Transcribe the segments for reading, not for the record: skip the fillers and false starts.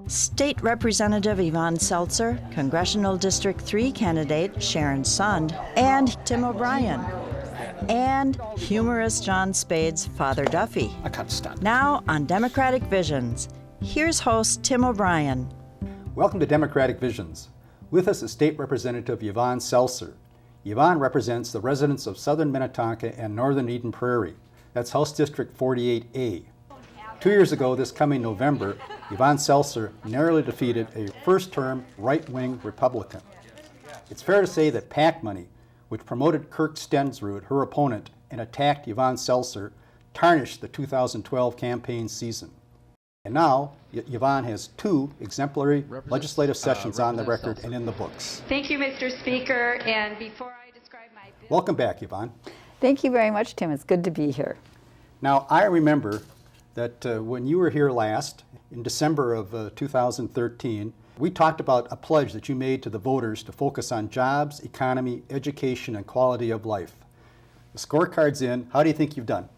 State Representative Yvonne Selcer, Congressional District 3 candidate Sharon and Tim O'Brien, and humorist Jon Spade's father Duffy. I can't stand it. Now on Democratic Visions, here's host Tim O'Brien. Welcome to Democratic Visions. With us is State Representative Yvonne Selcer. Yvonne represents the residents of southern Minnetonka and northern Eden Prairie. That's House District 48A. 2 years ago, this coming November, Yvonne Selcer narrowly defeated a first-term right-wing Republican. It's fair to say that PAC money, which promoted Kirk Stensrud, her opponent, and attacked Yvonne Selcer, tarnished the 2012 campaign season. And now, Yvonne has 2 exemplary legislative sessions on the record and in the books. Thank you, Mr. Speaker. And before I describe my bill... Welcome back, Yvonne. Thank you very much, Tim. It's good to be here. Now, I remember that when you were here last, in December of 2013, we talked about a pledge that you made to the voters to focus on jobs, economy, education, and quality of life. The scorecard's in. How do you think you've done?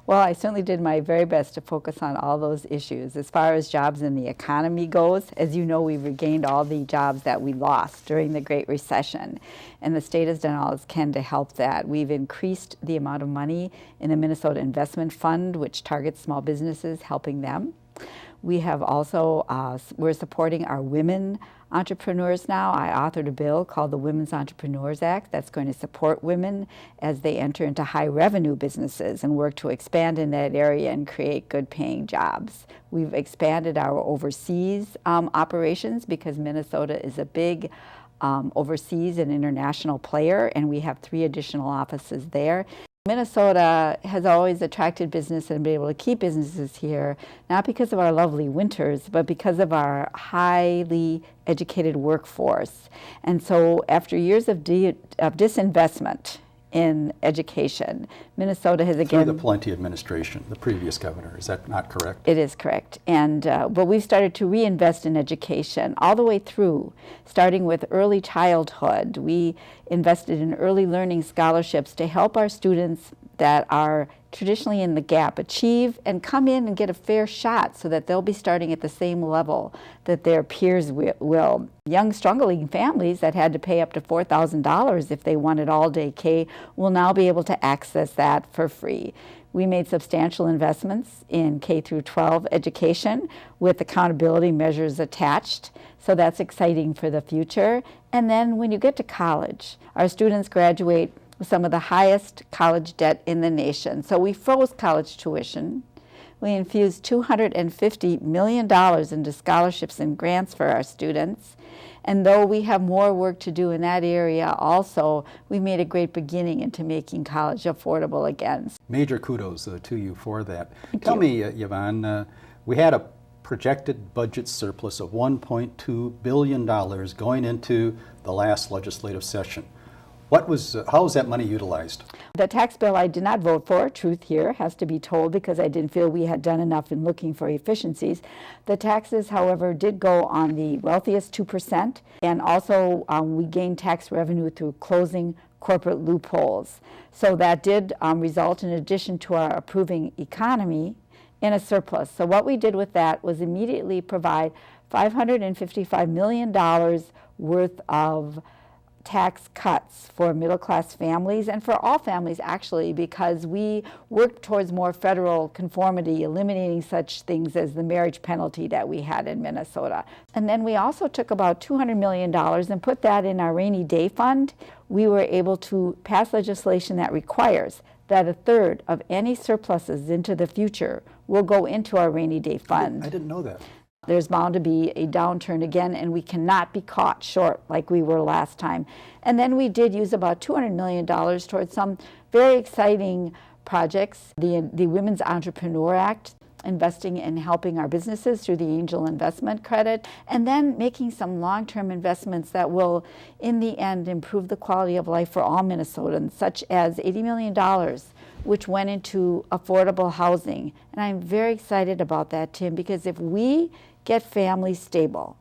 Well, I certainly did my very best to focus on all those issues. As far as jobs and the economy goes, as you know, we've regained all the jobs that we lost during the Great Recession, and the state has done all it can to help that. We've increased the amount of money in the Minnesota Investment Fund, which targets small businesses, helping them. We have also, we're supporting our women entrepreneurs now. I authored a bill called the Women's Entrepreneurs Act that's going to support women as they enter into high revenue businesses and work to expand in that area and create good paying jobs. We've expanded our overseas operations because Minnesota is a big overseas and international player, and we have 3 additional offices there. Minnesota has always attracted business and been able to keep businesses here, not because of our lovely winters, but because of our highly educated workforce. And so after years of disinvestment in education, Minnesota has again... Through the Plenty administration, the previous governor, is that not correct? It is correct. And but we've started to reinvest in education all the way through, starting with early childhood. We invested in early learning scholarships to help our students that are traditionally in the gap achieve and come in and get a fair shot so that they'll be starting at the same level that their peers will. Young struggling families that had to pay up to $4,000 if they wanted all-day K will now be able to access that for free. We made substantial investments in K through 12 education with accountability measures attached, so that's exciting for the future. And then when you get to college, our students graduate with some of the highest college debt in the nation. So we froze college tuition. We infused $250 million into scholarships and grants for our students. And though we have more work to do in that area also, we made a great beginning into making college affordable again. Major kudos to you for that. Tell me, Yvonne, we had a projected budget surplus of $1.2 billion going into the last legislative session. How was that money utilized? The tax bill I did not vote for, truth here has to be told, because I didn't feel we had done enough in looking for efficiencies. The taxes, however, did go on the wealthiest 2%, and also we gained tax revenue through closing corporate loopholes. So that did result, in addition to our approving economy, in a surplus. So what we did with that was immediately provide $555 million worth of tax cuts for middle-class families and for all families, actually, because we worked towards more federal conformity, eliminating such things as the marriage penalty that we had in Minnesota. And then we also took about $200 million and put that in our rainy day fund. We were able to pass legislation that requires that 1/3 of any surpluses into the future will go into our rainy day fund. I didn't know that. There's bound to be a downturn again, and we cannot be caught short like we were last time. And then we did use about $200 million towards some very exciting projects. The Women's Entrepreneur Act, investing in helping our businesses through the angel investment credit, and then making some long-term investments that will, in the end, improve the quality of life for all Minnesotans, such as $80 million, which went into affordable housing. And I'm very excited about that, Tim, because if we get families stable,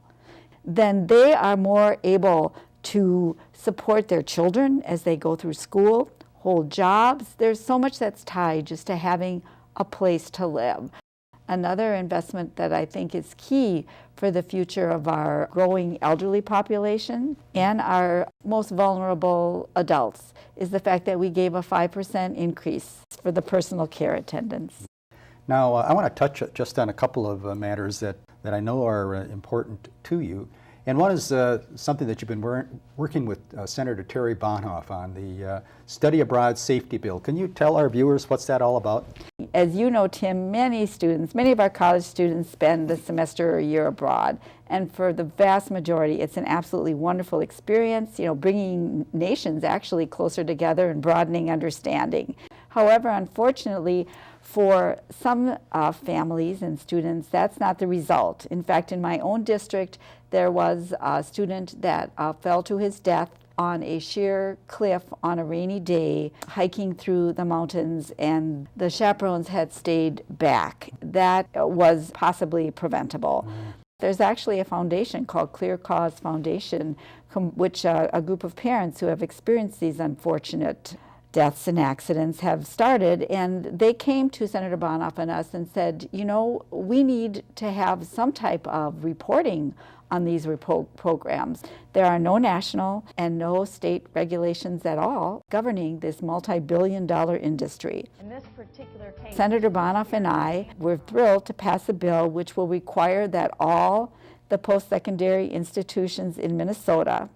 then they are more able to support their children as they go through school, hold jobs. There's so much that's tied just to having a place to live. Another investment that I think is key for the future of our growing elderly population and our most vulnerable adults is the fact that we gave a 5% increase for the personal care attendants. Now, I want to touch just on a couple of matters that I know are important to you. And one is something that you've been working with Senator Terry Bonhoeff on, the Study Abroad Safety Bill. Can you tell our viewers what's that all about? As you know, Tim, many of our college students spend a semester or a year abroad. And for the vast majority, it's an absolutely wonderful experience, bringing nations actually closer together and broadening understanding. However, unfortunately, for some families and students, that's not the result. In fact, in my own district, there was a student that fell to his death on a sheer cliff on a rainy day, hiking through the mountains, and the chaperones had stayed back. That was possibly preventable. There's actually a foundation called Clear Cause Foundation, which a group of parents who have experienced these unfortunate deaths and accidents have started, and they came to Senator Bonhoeff and us and said, we need to have some type of reporting on these programs. There are no national and no state regulations at all governing this multi-billion-dollar industry. In this particular case, Senator Bonhoeff and I were thrilled to pass a bill which will require that all the post-secondary institutions in Minnesota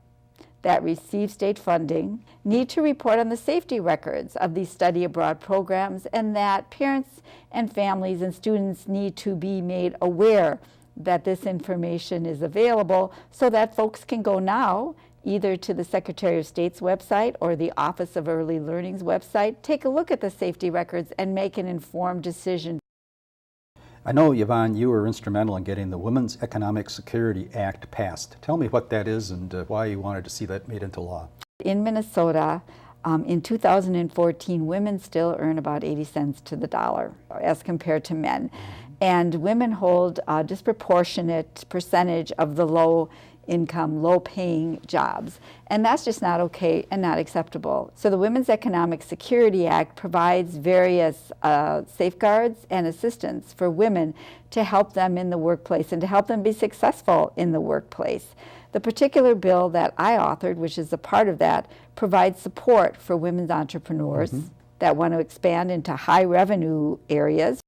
that receive state funding need to report on the safety records of these study abroad programs, and that parents and families and students need to be made aware that this information is available so that folks can go now either to the Secretary of State's website or the Office of Early Learning's website, take a look at the safety records and make an informed decision. I know, Yvonne, you were instrumental in getting the Women's Economic Security Act passed. Tell me what that is and why you wanted to see that made into law. In Minnesota, in 2014, women still earn about 80 cents to the dollar as compared to men. And women hold a disproportionate percentage of the low-income, low-paying jobs. And that's just not okay and not acceptable. So the Women's Economic Security Act provides various safeguards and assistance for women to help them in the workplace and to help them be successful in the workplace. The particular bill that I authored, which is a part of that, provides support for women's entrepreneurs that want to expand into high-revenue areas.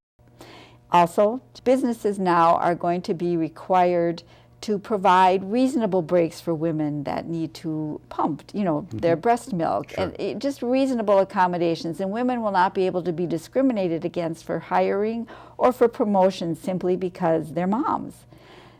Also, businesses now are going to be required to provide reasonable breaks for women that need to pump, their breast milk, Sure. and just reasonable accommodations. And women will not be able to be discriminated against for hiring or for promotion simply because they're moms.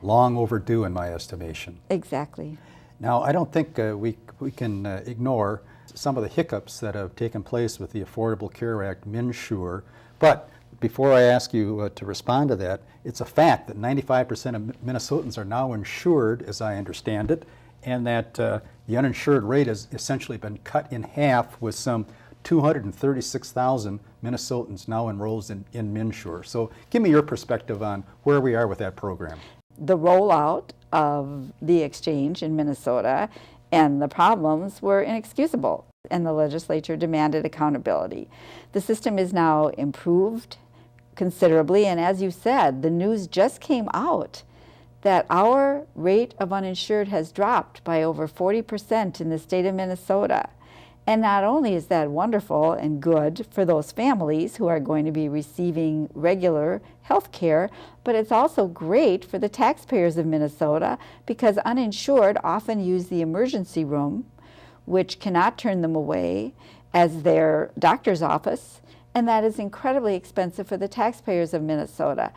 Long overdue in my estimation. Exactly. Now, I don't think we can ignore some of the hiccups that have taken place with the Affordable Care Act, MNsure, but before I ask you to respond to that, it's a fact that 95% of Minnesotans are now insured, as I understand it, and that the uninsured rate has essentially been cut in half with some 236,000 Minnesotans now enrolled in MNsure. So give me your perspective on where we are with that program. The rollout of the exchange in Minnesota and the problems were inexcusable, and the legislature demanded accountability. The system is now improved considerably, and as you said, the news just came out that our rate of uninsured has dropped by over 40% in the state of Minnesota. And not only is that wonderful and good for those families who are going to be receiving regular health care, but it's also great for the taxpayers of Minnesota because uninsured often use the emergency room, which cannot turn them away, as their doctor's office, and that is incredibly expensive for the taxpayers of Minnesota.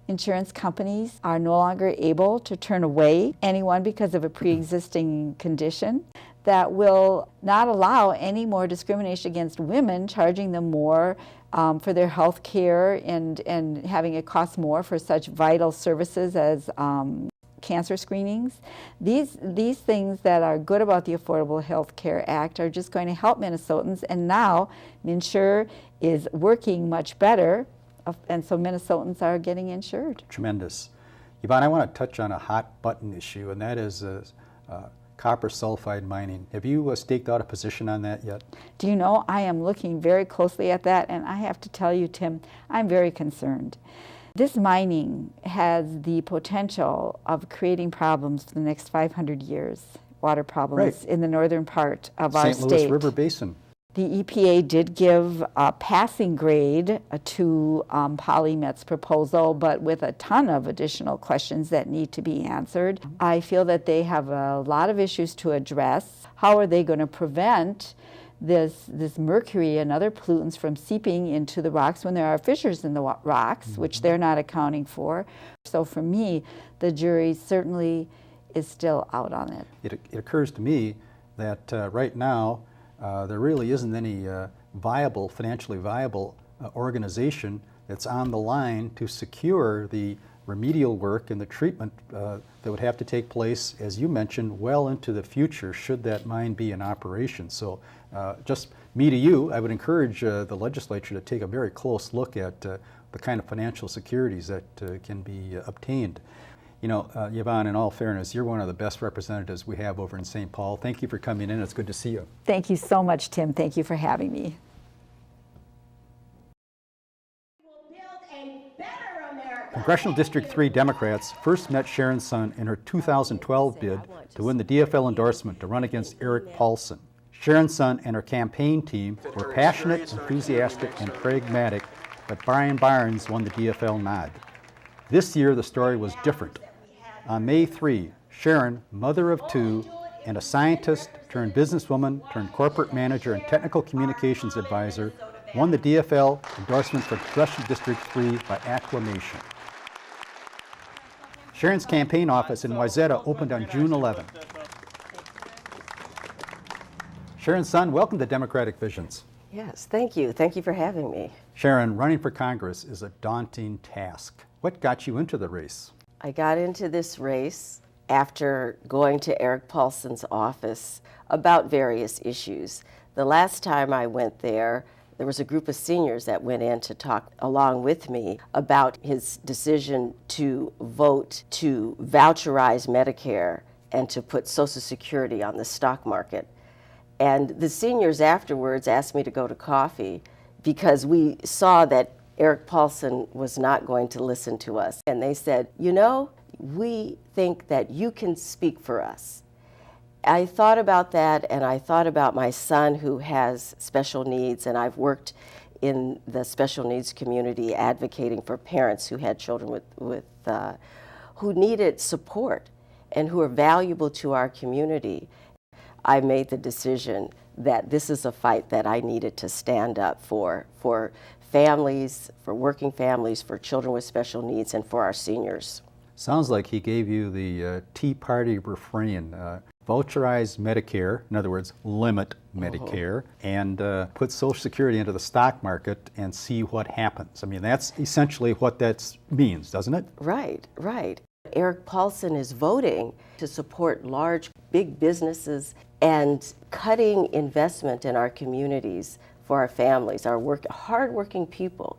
Insurance companies are no longer able to turn away anyone because of a pre-existing condition. That will not allow any more discrimination against women, charging them more for their health care and having it cost more for such vital services as cancer screenings. These things that are good about the Affordable Health Care Act are just going to help Minnesotans, and now MNsure is working much better, and so Minnesotans are getting insured. Tremendous. Yvonne, I want to touch on a hot button issue, and that is copper sulfide mining. Have you staked out a position on that yet? Do you know, I am looking very closely at that, and I have to tell you, Tim, I'm very concerned. This mining has the potential of creating problems for the next 500 years, water problems Right. in the northern part of our St. state. Louis River Basin. The EPA did give a passing grade to PolyMet's proposal, but with a ton of additional questions that need to be answered. I feel that they have a lot of issues to address. How are they going to prevent this mercury and other pollutants from seeping into the rocks when there are fissures in the rocks, which they're not accounting for? So for me, the jury certainly is still out on it. It occurs to me that right now there really isn't any financially viable organization that's on the line to secure the remedial work and the treatment that would have to take place, as you mentioned, well into the future should that mine be in operation. So just me to you, I would encourage the legislature to take a very close look at the kind of financial securities that can be obtained. You know, Yvonne, in all fairness, you're one of the best representatives we have over in St. Paul. Thank you for coming in. It's good to see you. Thank you so much, Tim. Thank you for having me. Congressional District 3 Democrats first met Sharon's son in her 2012 bid to win the DFL endorsement to run against Eric Paulson. Sharon's son and her campaign team were passionate, enthusiastic, and pragmatic, but Brian Barnes won the DFL nod. This year, the story was different. On May 3, Sharon, mother of two, and a scientist turned businesswoman turned corporate manager and technical communications advisor, won the DFL endorsement for Congressional District 3 by acclamation. Sharon's campaign office in Wayzata opened on June 11. Sharon's son, welcome to Democratic Visions. Yes, thank you. Thank you for having me. Sharon, running for Congress is a daunting task. What got you into the race? I got into this race after going to Eric Paulson's office about various issues. The last time I went there was a group of seniors that went in to talk along with me about his decision to vote to voucherize Medicare and to put Social Security on the stock market. And the seniors afterwards asked me to go to coffee because we saw that Eric Paulson was not going to listen to us. And they said, you know, we think that you can speak for us. I thought about that, and I thought about my son who has special needs, and I've worked in the special needs community advocating for parents who had children who needed support and who are valuable to our community. I made the decision that this is a fight that I needed to stand up for families, for working families, for children with special needs, and for our seniors. Sounds like he gave you the Tea Party refrain, voucherize Medicare, in other words, limit Medicare, and put Social Security into the stock market and see what happens. I mean, that's essentially what that means, doesn't it? Right, right. Eric Paulson is voting to support big businesses and cutting investment in our communities for our families, our hardworking people.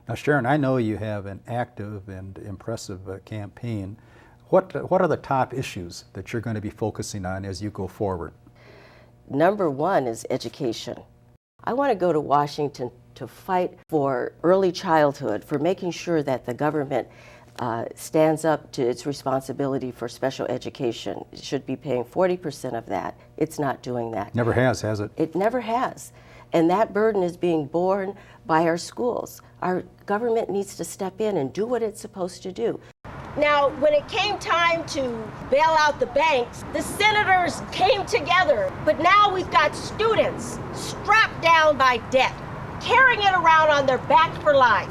Now, Sharon, I know you have an active and impressive campaign. What are the top issues that you're going to be focusing on as you go forward? Number one is education. I want to go to Washington to fight for early childhood, for making sure that the government stands up to its responsibility for special education. It should be paying 40% of that. It's not doing that. Never has it? It never has. And that burden is being borne by our schools. Our government needs to step in and do what it's supposed to do. Now, when it came time to bail out the banks, the senators came together. But now we've got students strapped down by debt, carrying it around on their back for life.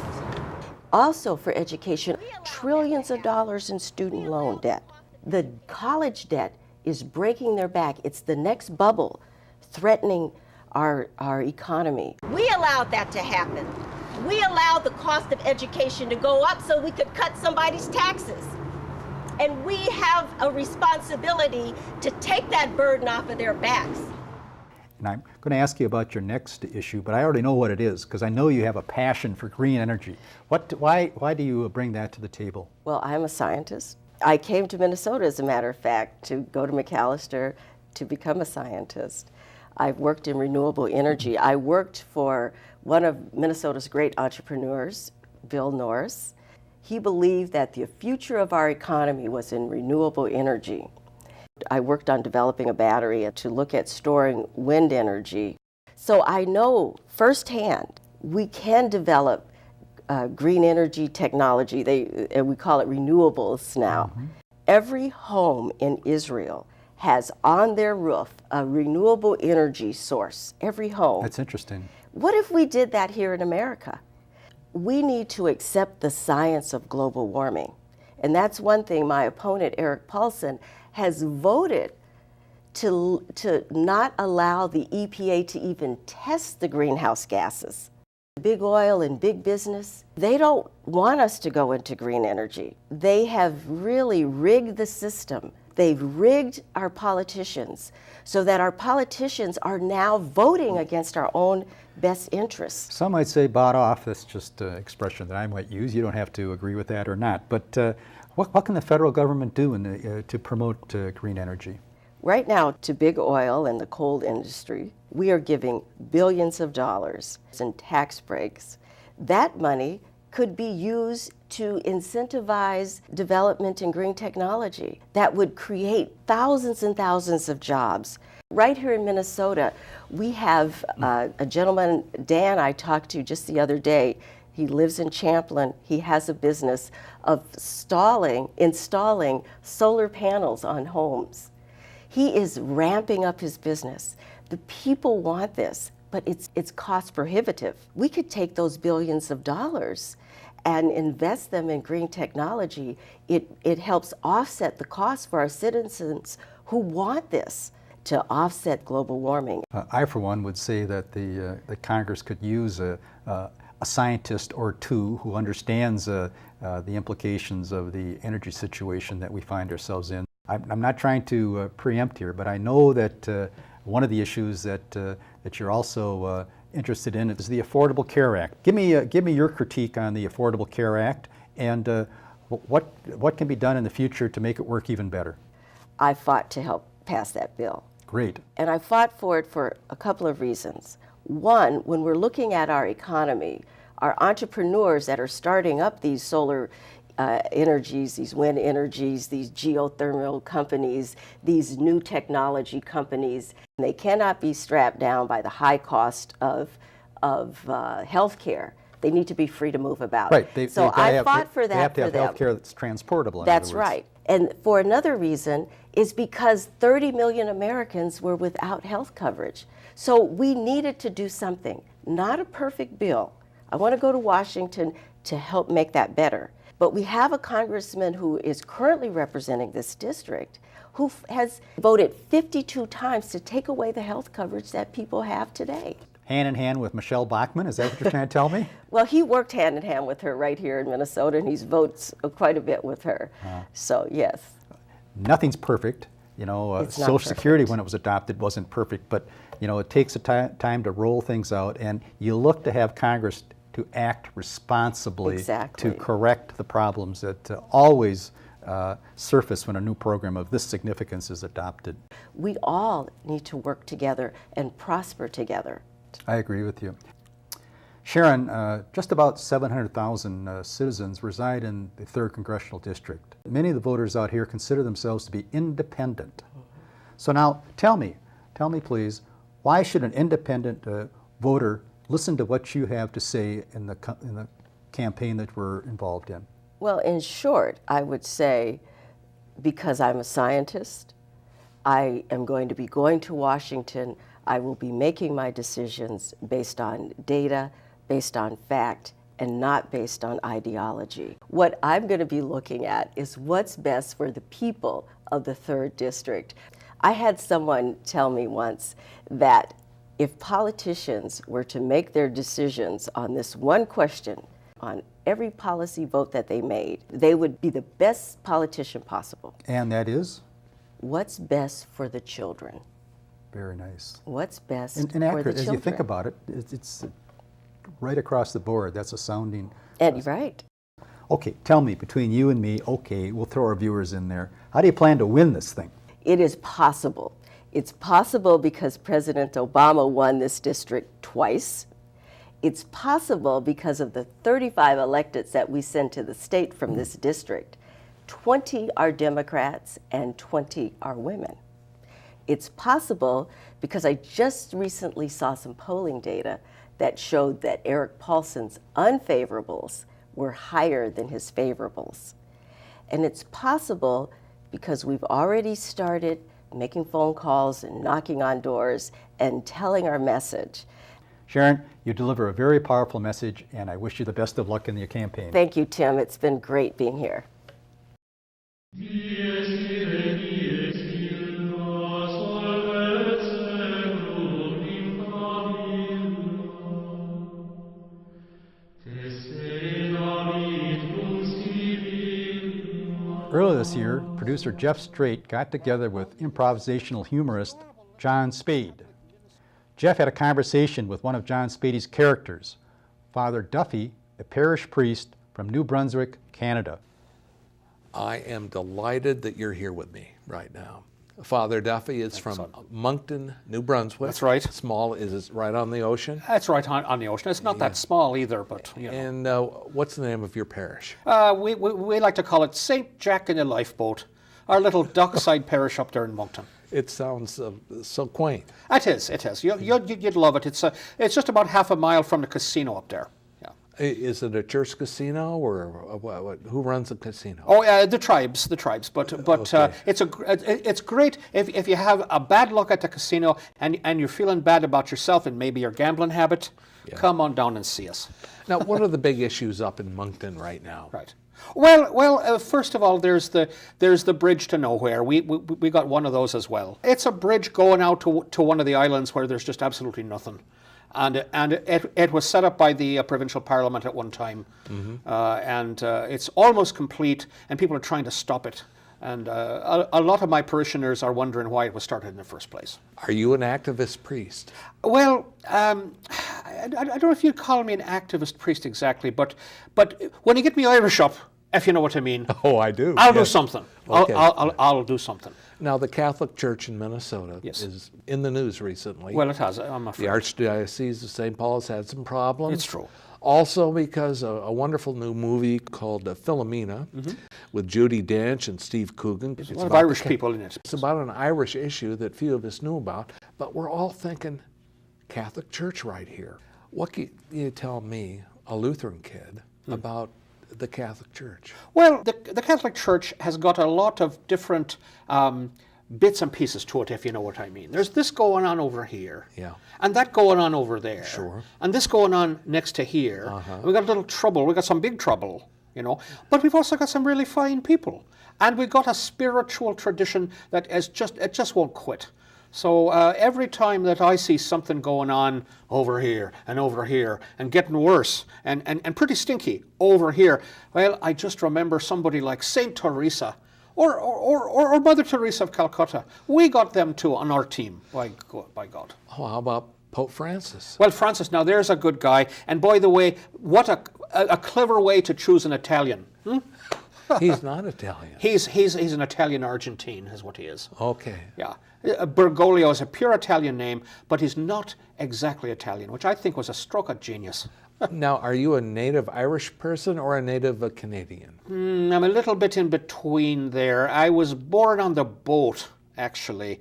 Also for education, trillions of dollars in student loan debt. The college debt is breaking their back. It's the next bubble threatening our economy. We allowed that to happen. We allowed the cost of education to go up so we could cut somebody's taxes. And we have a responsibility to take that burden off of their backs. And I'm going to ask you about your next issue, but I already know what it is because I know you have a passion for green energy. Why do you bring that to the table? Well, I'm a scientist. I came to Minnesota, as a matter of fact, to go to McAllister to become a scientist. I've worked in renewable energy. I worked for one of Minnesota's great entrepreneurs, Bill Norris. He believed that the future of our economy was in renewable energy. I worked on developing a battery to look at storing wind energy. So I know firsthand we can develop green energy technology. We call it renewables now. Mm-hmm. Every home in Israel has on their roof a renewable energy source. Every home. That's interesting. What if we did that here in America? We need to accept the science of global warming. And that's one thing my opponent, Eric Paulson, has voted to not allow the EPA to even test the greenhouse gases. Big oil and big business, they don't want us to go into green energy. They have really rigged the system. They've rigged our politicians so that our politicians are now voting against our own best interests. Some might say bought off. That's just an expression that I might use. You don't have to agree with that or not. But what can the federal government do to promote green energy? Right now, to big oil and the coal industry, we are giving billions of dollars in tax breaks. That money could be used to incentivize development in green technology that would create thousands and thousands of jobs. Right here in Minnesota, we have a gentleman, Dan, I talked to just the other day. He lives in Champlin. He has a business of installing solar panels on homes. He is ramping up his business. The people want this, but it's cost prohibitive. We could take those billions of dollars and invest them in green technology. It helps offset the cost for our citizens who want this to offset global warming. I, for one, would say that the Congress could use a scientist or two who understands the implications of the energy situation that we find ourselves in. I'm not trying to preempt here, but I know that one of the issues that you're also interested in is the Affordable Care Act. Give me your critique on the Affordable Care Act and what can be done in the future to make it work even better. I fought to help pass that bill. Great. And I fought for it for a couple of reasons. One, when we're looking at our economy, our entrepreneurs that are starting up these solar energies, these wind energies, these geothermal companies, these new technology companies, they cannot be strapped down by the high cost of health care. They need to be free to move about. Right. I fought for that. They have to have health care that's transportable. That's right. And for another reason is because 30 million Americans were without health coverage. So we needed to do something. Not a perfect bill. I want to go to Washington to help make that better. But we have a congressman who is currently representing this district who has voted 52 times to take away the health coverage that people have today. Hand in hand with Michelle Bachmann, is that what you're trying to tell me? Well, he worked hand in hand with her right here in Minnesota, and he votes quite a bit with her. So, yes. Nothing's perfect. You know, Social Security, when it was adopted, wasn't perfect, but, you know, it takes a time to roll things out, and you look to have Congress to act responsibly to correct the problems that always surface when a new program of this significance is adopted. We all need to work together and prosper together. I agree with you. Sharon, just about 700,000 citizens reside in the 3rd Congressional District. Many of the voters out here consider themselves to be independent. So now, tell me please, why should an independent voter listen to what you have to say in the campaign that we're involved in? Well, in short, I would say because I'm a scientist, I am going to be going to Washington. I will be making my decisions based on data, based on fact, and not based on ideology. What I'm going to be looking at is what's best for the people of the 3rd District. I had someone tell me once that if politicians were to make their decisions on this one question, on every policy vote that they made, they would be the best politician possible. And that is? What's best for the children? Very nice. What's best and for the accurate, children? as you think about it, it's right across the board. That's a sounding... And right. Okay, tell me, between you and me, okay, we'll throw our viewers in there. How do you plan to win this thing? It is possible. It's possible because President Obama won this district twice. It's possible because of the 35 electeds that we send to the state from this district. 20 are Democrats and 20 are women. It's possible because I just recently saw some polling data that showed that Eric Paulson's unfavorables were higher than his favorables. And it's possible because we've already started making phone calls and knocking on doors and telling our message. Sharon, you deliver a very powerful message, and I wish you the best of luck in your campaign. Thank you, Tim. It's been great being here. Earlier this year, producer Jeff Straight got together with improvisational humorist Jon Spade. Jeff had a conversation with one of Jon Spade's characters, Father Duffy, a parish priest from New Brunswick, Canada. I am delighted that you're here with me right now. Father Duffy is from Moncton, New Brunswick. That's right. Small, is it right on the ocean? That's right, on the ocean. It's not that small either, but you know. And what's the name of your parish? We like to call it St. Jack in the Lifeboat, our little dockside parish up there in Moncton. It sounds so quaint. It is. You'd love it. It's just about half a mile from the casino up there. Yeah. Is it a church casino, or what, who runs the casino? Oh, the tribes. But Okay. it's great if you have a bad luck at the casino and you're feeling bad about yourself and maybe your gambling habit. Yeah. Come on down and see us. Now, what are the big issues up in Moncton right now? Right. Well. First of all, there's the bridge to nowhere. We got one of those as well. It's a bridge going out to one of the islands where there's just absolutely nothing, and it was set up by the provincial parliament at one time, and it's almost complete, and people are trying to stop it. And a lot of my parishioners are wondering why it was started in the first place. Are you an activist priest? Well, I don't know if you'd call me an activist priest exactly, but when you get me Irish up, if you know what I mean. Oh, I do. I'll do Yes. something. Okay. I'll do something. Now, the Catholic Church in Minnesota Yes. is in the news recently. Well, it has. I'm afraid. The Archdiocese of St. Paul has had some problems. It's true. Also because a wonderful new movie called Philomena with Judi Dench and Steve Coogan. There's a lot of Irish people in it. It's about an Irish issue that few of us knew about, but we're all thinking Catholic Church right here. What can you tell me, a Lutheran kid, about the Catholic Church? Well, the Catholic Church has got a lot of different bits and pieces to it, if you know what I mean. There's this going on over here. Yeah. And that going on over there. Sure. And this going on next to here. And we got a little trouble. We got some big trouble, you know. But we've also got some really fine people. And we've got a spiritual tradition that is just won't quit. So every time that I see something going on over here and getting worse and pretty stinky over here, well, I just remember somebody like Saint Teresa or Mother Teresa of Calcutta. We got them too on our team, by God. Oh, how about Pope Francis? Well, Francis, now there's a good guy. And by the way, what a clever way to choose an Italian. He's not Italian. He's an Italian Argentine, is what he is. Okay. Yeah. Bergoglio is a pure Italian name, but he's not exactly Italian, which I think was a stroke of genius. Now, are you a native Irish person or a native Canadian? I'm a little bit in between there. I was born on the boat, actually,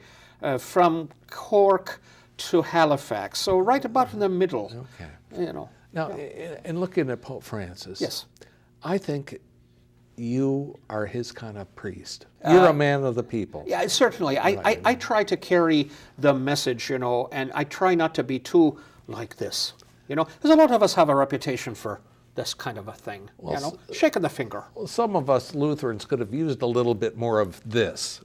from Cork to Halifax, so right about in the middle. Okay. You know. Now, in looking at Pope Francis, Yes. I think you are his kind of priest. You're a man of the people. Yeah, certainly. I try to carry the message, you know, and I try not to be too like this. You know, because a lot of us have a reputation for this kind of a thing, you know, shaking the finger. Well, some of us Lutherans could have used a little bit more of this.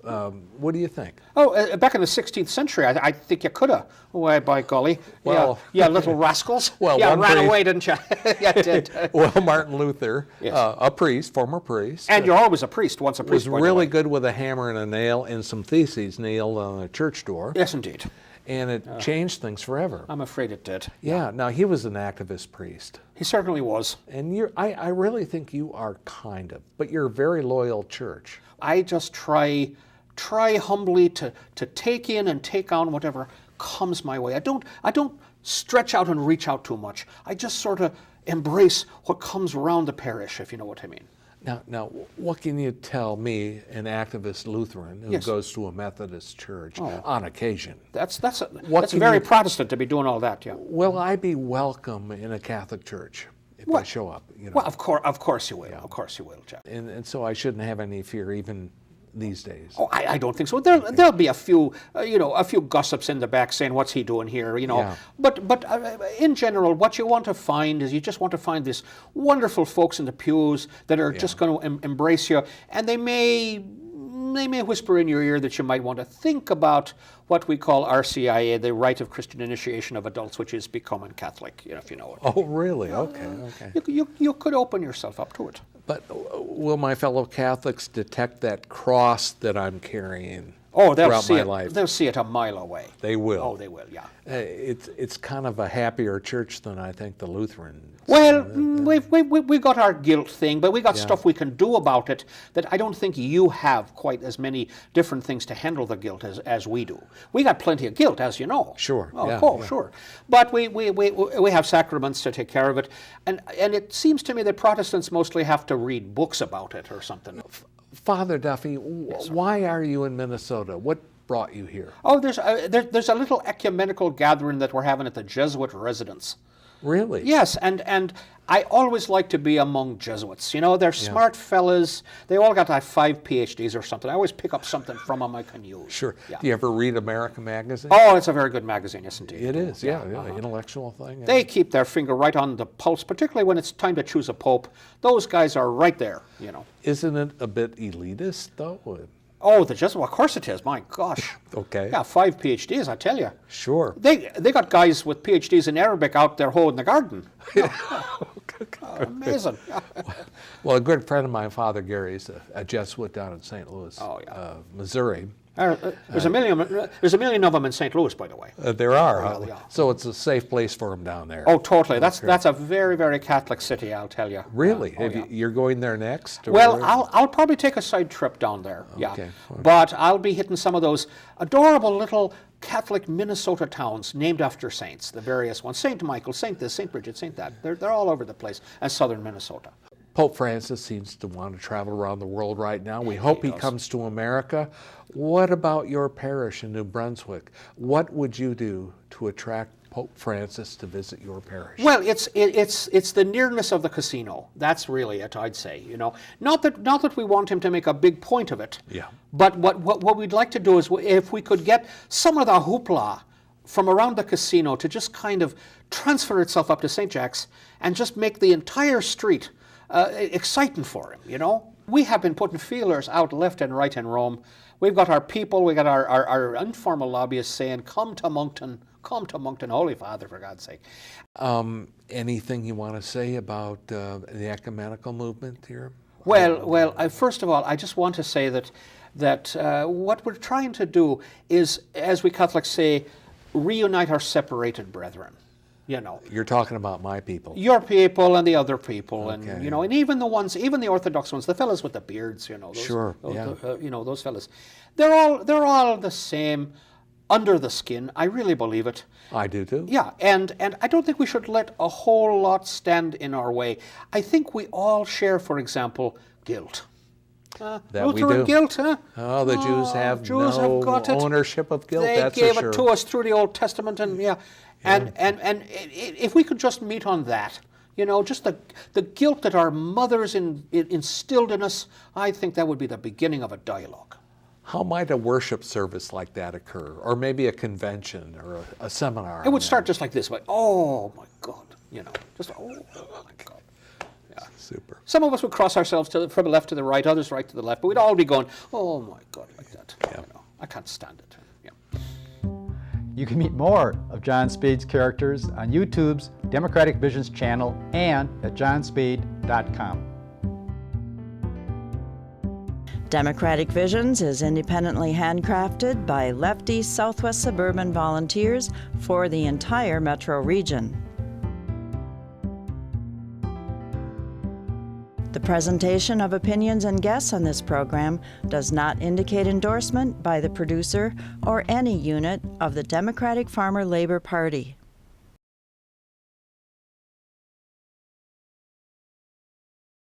What do you think? Oh, back in the 16th century, I think you could have. Why, by golly. Well, yeah, little rascals. Well, yeah, one ran priest- away, didn't you? Yeah, I did. Well, Martin Luther, Yes. a priest, former priest, And you're always a priest, once a was priest. by the really way. good with a hammer and a nail and some theses nailed on a church door. Yes, indeed. And it changed things forever. I'm afraid it did. Yeah, now he was an activist priest. He certainly was. And I really think you are kind of, but you're a very loyal church. I just try humbly to take in and take on whatever comes my way. I don't stretch out and reach out too much. I just sort of embrace what comes around the parish, if you know what I mean. Now, what can you tell me, an activist Lutheran who Yes. goes to a Methodist church on occasion? That's can very you- Protestant to be doing all that, yeah. Will I be welcome in a Catholic church if I show up? You know? Well, of course you will. Of course you will, Jeff. And so I shouldn't have any fear even these days. Oh, I don't think so. There'll be a few, a few gossips in the back saying, "What's he doing here?" Yeah. But in general, what you want to find is you just want to find these wonderful folks in the pews that are just going to embrace you, and they may whisper in your ear that you might want to think about what we call RCIA, the Rite of Christian Initiation of Adults, which is becoming Catholic. If you know it. Oh, really? Okay. You could open yourself up to it. But will my fellow Catholics detect that cross that I'm carrying Oh, they'll throughout see my it. life? They'll see it a mile away. They will. Oh, they will. Yeah. It's kind of a happier church than I think the Lutheran. Well, we got our guilt thing, but we got stuff we can do about it that I don't think you have quite as many different things to handle the guilt as we do. We got plenty of guilt, as you know. Sure. Oh, Yeah, cool, yeah. sure. But we have sacraments to take care of it, and it seems to me that Protestants mostly have to read books about it or something. Father Duffy, why are you in Minnesota? What brought you here? Oh, there's a little ecumenical gathering that we're having at the Jesuit residence. Really? Yes, and I always like to be among Jesuits. They're smart fellas. They all got like 5 PhDs or something. I always pick up something from them I can use. Sure. Yeah. Do you ever read America Magazine? Oh, it's a very good magazine, isn't it? It is, yeah. Intellectual thing. They keep their finger right on the pulse, particularly when it's time to choose a pope. Those guys are right there, Isn't it a bit elitist, though? Oh, the Jesuit, of course it is. My gosh. Okay. Yeah, 5 PhDs, I tell you. Sure. They got guys with PhDs in Arabic out there holding the garden. Amazing. Well, a good friend of mine, Father Gary, is a Jesuit down in St. Louis, Missouri. There's a million of them in St. Louis, by the way. There are. Oh, yeah. So it's a safe place for them down there. Oh, totally. That's a very, very Catholic city, I'll tell you. Really? You're going there next? Or Well, where? I'll probably take a side trip down there. Yeah. Okay. But I'll be hitting some of those adorable little Catholic Minnesota towns named after saints, the various ones. St. Michael, St. this, St. Bridget, St. that. They're all over the place, and southern Minnesota. Pope Francis seems to want to travel around the world right now. We hope he comes to America. What about your parish in New Brunswick? What would you do to attract Pope Francis to visit your parish? Well, it's the nearness of the casino. That's really it, I'd say. Not that we want him to make a big point of it. Yeah. But what we'd like to do is if we could get some of the hoopla from around the casino to just kind of transfer itself up to St. Jack's and just make the entire street exciting for him. We have been putting feelers out left and right in Rome. We've got our people, we got our informal lobbyists saying, come to Moncton, Holy Father, for God's sake. Anything you want to say about the ecumenical movement here? Well, first of all, I just want to say that what we're trying to do is, as we Catholics say, reunite our separated brethren. You're talking about my people. Your people and the other people, Okay. and even the Orthodox ones, the fellas with the beards, those, Sure, yeah. Those fellas, they're all the same under the skin. I really believe it. I do too. Yeah, and I don't think we should let a whole lot stand in our way. I think we all share, for example, guilt. That Lutheran we do. guilt, huh? Oh, the Jews have Jews no have got it. ownership of guilt. They That's gave for sure. it to us through the Old Testament, and and if we could just meet on that, just the guilt that our mothers instilled in us, I think that would be the beginning of a dialogue. How might a worship service like that occur, or maybe a convention or a seminar? It would start just like this, like, oh my God, just oh my God. Yeah. Super. Some of us would cross ourselves from the left to the right, others right to the left, but we'd all be going, oh my God, like that. Yeah. I can't stand it. Yeah. You can meet more of Jon Spade's characters on YouTube's Democratic Visions channel and at jonspade.com. Democratic Visions is independently handcrafted by lefty Southwest Suburban volunteers for the entire metro region. The presentation of opinions and guests on this program does not indicate endorsement by the producer or any unit of the Democratic Farmer Labor Party.